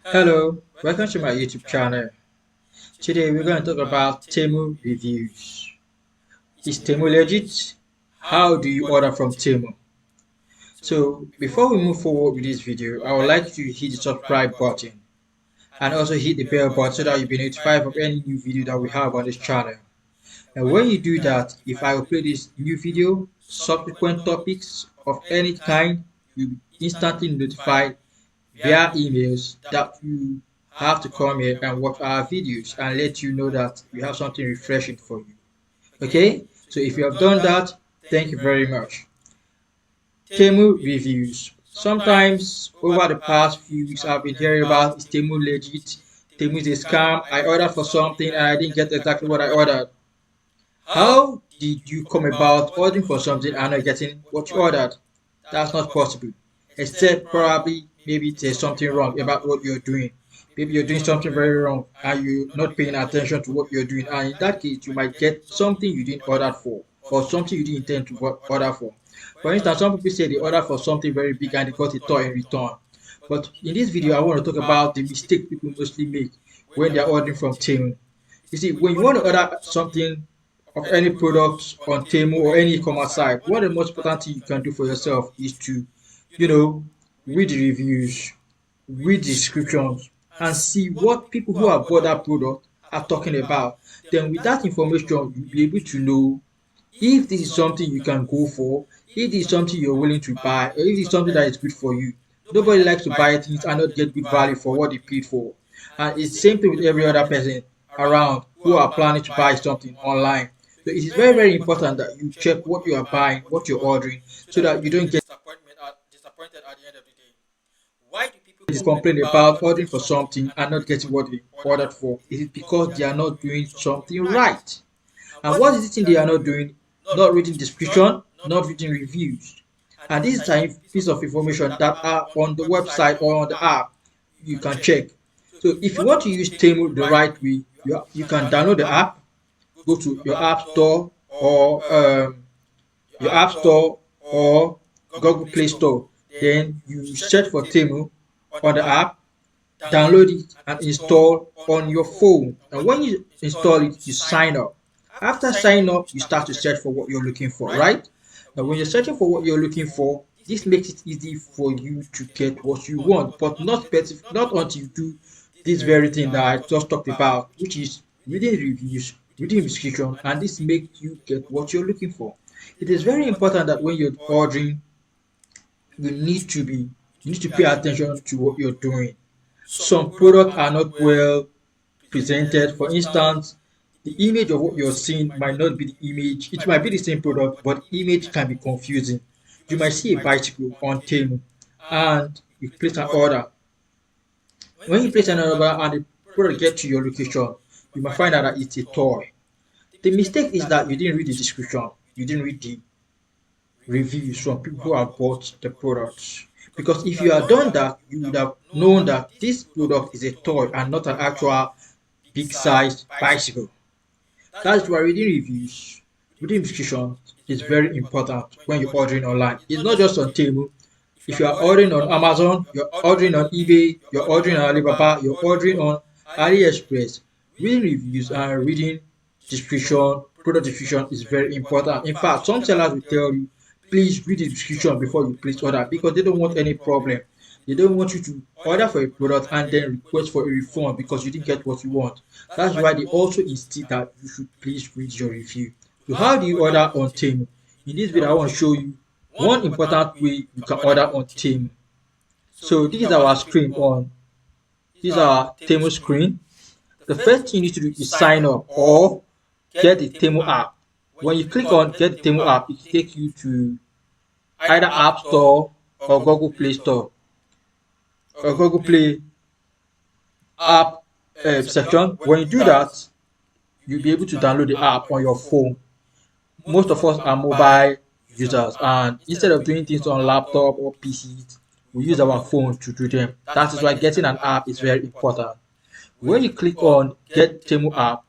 Hello, welcome to my YouTube channel. Today we're going to talk about Temu reviews. Is Temu legit? How do you order from Temu? So before we move forward with this video, I would like you to hit the subscribe button and also hit the bell button so that you'll be notified of any new video that we have on this channel. And when you do that, if I upload this new video, subsequent topics of any kind, you'll be instantly notified via emails that you have to come here and watch our videos and let you know that we have something refreshing for you. Okay, so if you have done that, thank you very much. Temu reviews. Sometimes over the past few weeks I've been hearing about, is Temu legit? Temu is a scam. I ordered for something and I didn't get exactly what I ordered. How did you come about ordering for something and not getting what you ordered? That's not possible. Except probably maybe there's something wrong about what you're doing. Maybe you're doing something very wrong and you're not paying attention to what you're doing. And in that case, you might get something you didn't order for or something you didn't intend to order for. For instance, some people say they ordered for something very big and they got a toy in return. But in this video, I want to talk about the mistake people mostly make when they're ordering from Temu. You see, when you want to order something of any product on Temu or any e-commerce site, one of the most important thing you can do for yourself is to, you know, read the reviews, read the descriptions, and see what people who have bought that product are talking about. Then with that information, you'll be able to know if this is something you can go for, if this is something you're willing to buy, or if it's something that is good for you. Nobody likes to buy things and not get good value for what they paid for. And it's the same thing with every other person around who are planning to buy something online. So it is very, very important that you check what you are buying, what you're ordering, so that you don't get disappointed at the end of the day. Why do people complain about ordering for something and not getting what they ordered for? It is because they are not doing something right. And what is the thing they are not doing? Not reading description, not reading reviews. And this is a piece of information that are on the website or on the app you can check. So if you want to use Temu the right way, you can download the app, go to your app store or Google Play Store. Then you search for Temu on the app, download it and install on your phone. And when you install it, you sign up. After signing up, you start to search for what you're looking for, right? Now, when you're searching for what you're looking for, this makes it easy for you to get what you want, but not until you do this very thing that I just talked about, which is reading reviews, reading description, and this makes you get what you're looking for. It is very important that when you're ordering, you need to pay attention to what you're doing. Some products are not well presented. For instance, the image of what you're seeing might not be the image. It might be the same product, but the image can be confusing. You might see a bicycle on Temu and you place an order. When you place an order and the product gets to your location, you might find out that it's a toy. The mistake is that you didn't read the description, you didn't read the reviews from people who have bought the products. Because if you had done that, you would have known that this product is a toy and not an actual big sized bicycle. That's why reading reviews, reading description is very important when you're ordering online. It's not just on Temu. If you are ordering on Amazon, you're ordering on eBay, you're ordering on Alibaba, you're ordering on AliExpress, reading reviews and reading description, product description is very important. In fact, some sellers will tell you, please read the description before you place order because they don't want any problem. They don't want you to order for a product and then request for a refund because you didn't get what you want. That's why they also insist that you should please read your review. So how do you order on Temu? In this video, I want to show you one important way you can order on Temu. So this is our screen on, this is our Temu screen. The first thing you need to do is sign up or get the Temu app. When you click on get the Temu app, it will take you to either App Store or Google Play Store or Google Play app section. When you do that, you'll be able to download the app on your phone. Most of us are mobile users, and instead of doing things on laptop or PCs, we use our phones to do them. That is why getting an app is very important. When you click on get Temu app,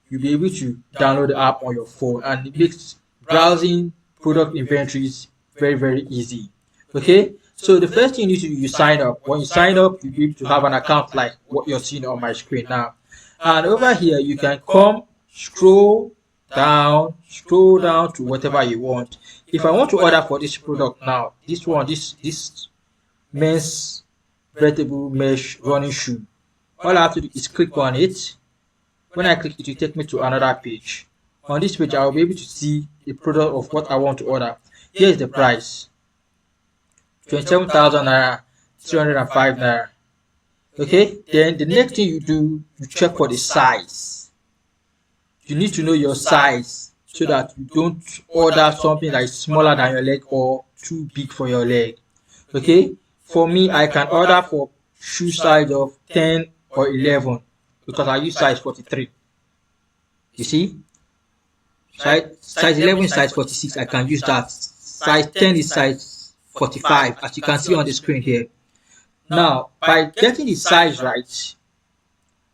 you'll be able to download the app on your phone, and it makes browsing product inventories very, very easy. Okay, So the first thing you need to do, you sign up. When you sign up, you'll be able to have an account like what you're seeing on my screen now. And over here, you can come scroll down to whatever you want. If I want to order for this product now, this one, this men's breathable mesh running shoe, all I have to do is click on it. When I click it, will take me to another page. On this page, I will be able to see the product of what I want to order. Here is the price: 27,000 naira, 305 naira. Okay, then the next thing you do, you check for the size. You need to know your size so that you don't order something that is smaller than your leg or too big for your leg. Okay, for me, I can order for shoe size of 10 or 11 because I use size 43. You see, size 11 is size 46. I can use that. Size 10 is size 45, as you can see on the screen here. Now, by getting the size right,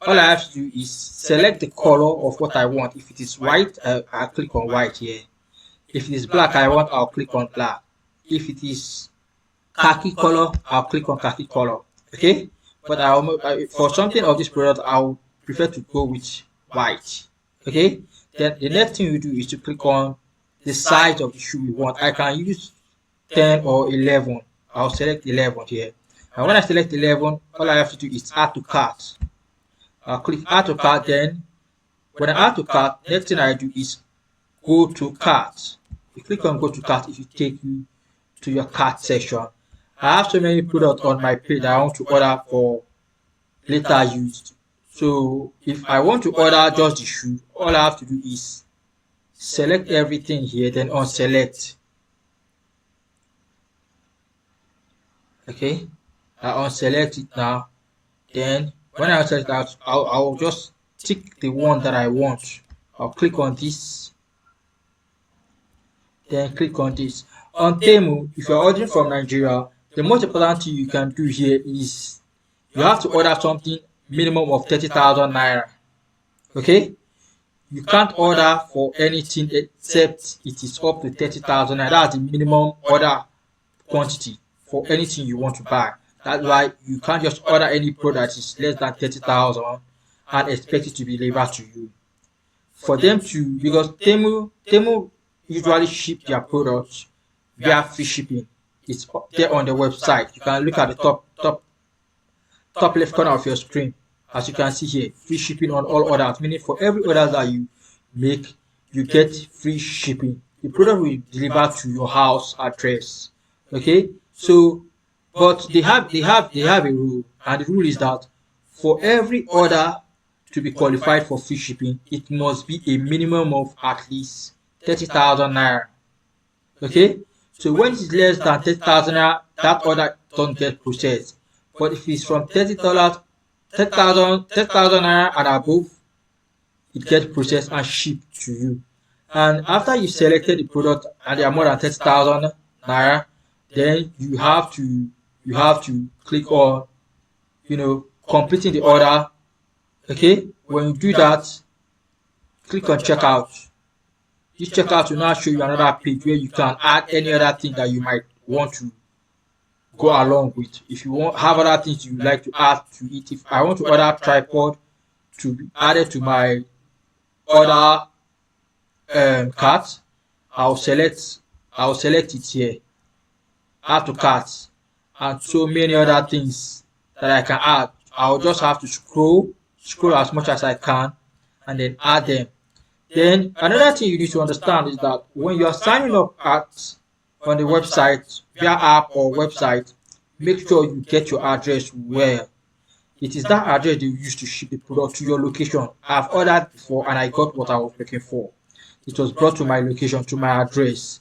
all I have to do is select the color of what I want. If it is white, I'll click on white here. If it is black, I'll click on black. If it is khaki color, I'll click on khaki color. Okay, but for something of this product, I'll prefer to go with white. Okay, then the next thing you do is to click on the size of the shoe you want. I can use 10 or 11. I'll select 11 here. And when I select 11, all I have to do is add to cart. I'll click add to cart. Then when I add to cart, next thing I do is go to cart. You click on go to cart, it will take you to your cart section. I have so many products on my page that I want to order for later use. So if I want to order just the shoe, all I have to do is select everything here, then unselect. Okay, I unselect it now. Then when I select that, I'll just tick the one that I want. I'll click on this, then click on this. On Temu, if you're ordering from Nigeria, the most important thing you can do here is you have to order something minimum of 30,000 naira. Okay, you can't order for anything except it is up to 30,000 naira. That's the minimum order quantity for anything you want to buy. That's why you can't just order any product that is less than 30,000 and expect it to be delivered to you. For them to, because Temu usually ship their products via free shipping. It's up there on the website. You can look at the top left corner of your screen. As you can see here, free shipping on all orders, meaning for every order that you make, you get free shipping. The product will deliver to your house address. Okay, so but they have a rule, and the rule is that for every order to be qualified for free shipping, it must be a minimum of at least 30,000 naira. Okay, so when it's less than 30,000 naira, that order don't get processed. But if it's from $30,000 naira and above, it gets processed and shipped to you. And after you selected the product and they are more than 30,000 naira, then you have to click on completing the order. Okay, when you do that, click on checkout. This checkout will now show you another page where you can add any other thing that you might want to go along with. If you want have other things you like to add to it, if I want to order tripod to be added to my order cart, I'll select it here, add to cart, and so many other things that I can add. I'll just have to scroll as much as I can and then add them. Then another thing you need to understand is that when you are signing up on the website via app or website, make sure you get your address well. It is that address they use to ship the product to your location. I've ordered before and I got what I was looking for. It was brought to my location, to my address.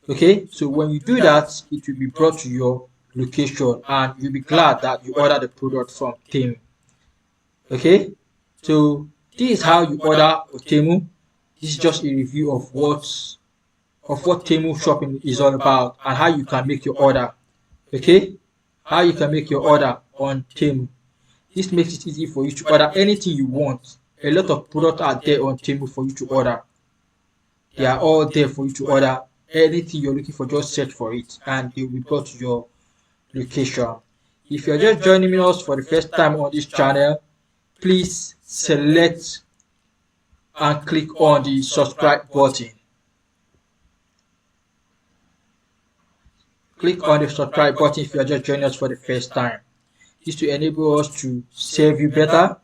Okay, so when you do that, it will be brought to your location and you'll be glad that you ordered the product from Temu. Okay, so this is how you order on Temu. This is just a review of what Temu shopping is all about and how you can make your order. Okay, how you can make your order on Temu. This makes it easy for you to order anything you want. A lot of products are there on Temu for you to order. They are all there for you to order. Anything you're looking for, just search for it and they will be brought to your location. If you're just joining us for the first time on this channel, please select and click on the subscribe button. Click on the subscribe button if you are just joining us for the first time. This to enable us to serve you better,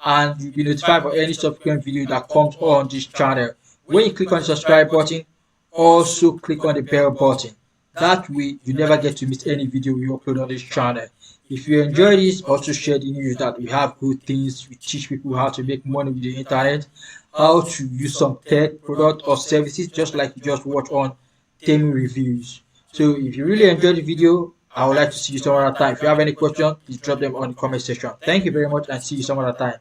and you'll be notified for any subsequent video that comes on this channel. When you click on the subscribe button, also click on the bell button. That way you never get to miss any video we upload on this channel. If you enjoy this, also share the news that we have good things. We teach people how to make money with the internet, how to use some tech product or services, just like you just watch on Temu reviews. So if you really enjoyed the video, I would like to see you some other time. If you have any questions, please drop them on the comment section. Thank you very much and see you some other time.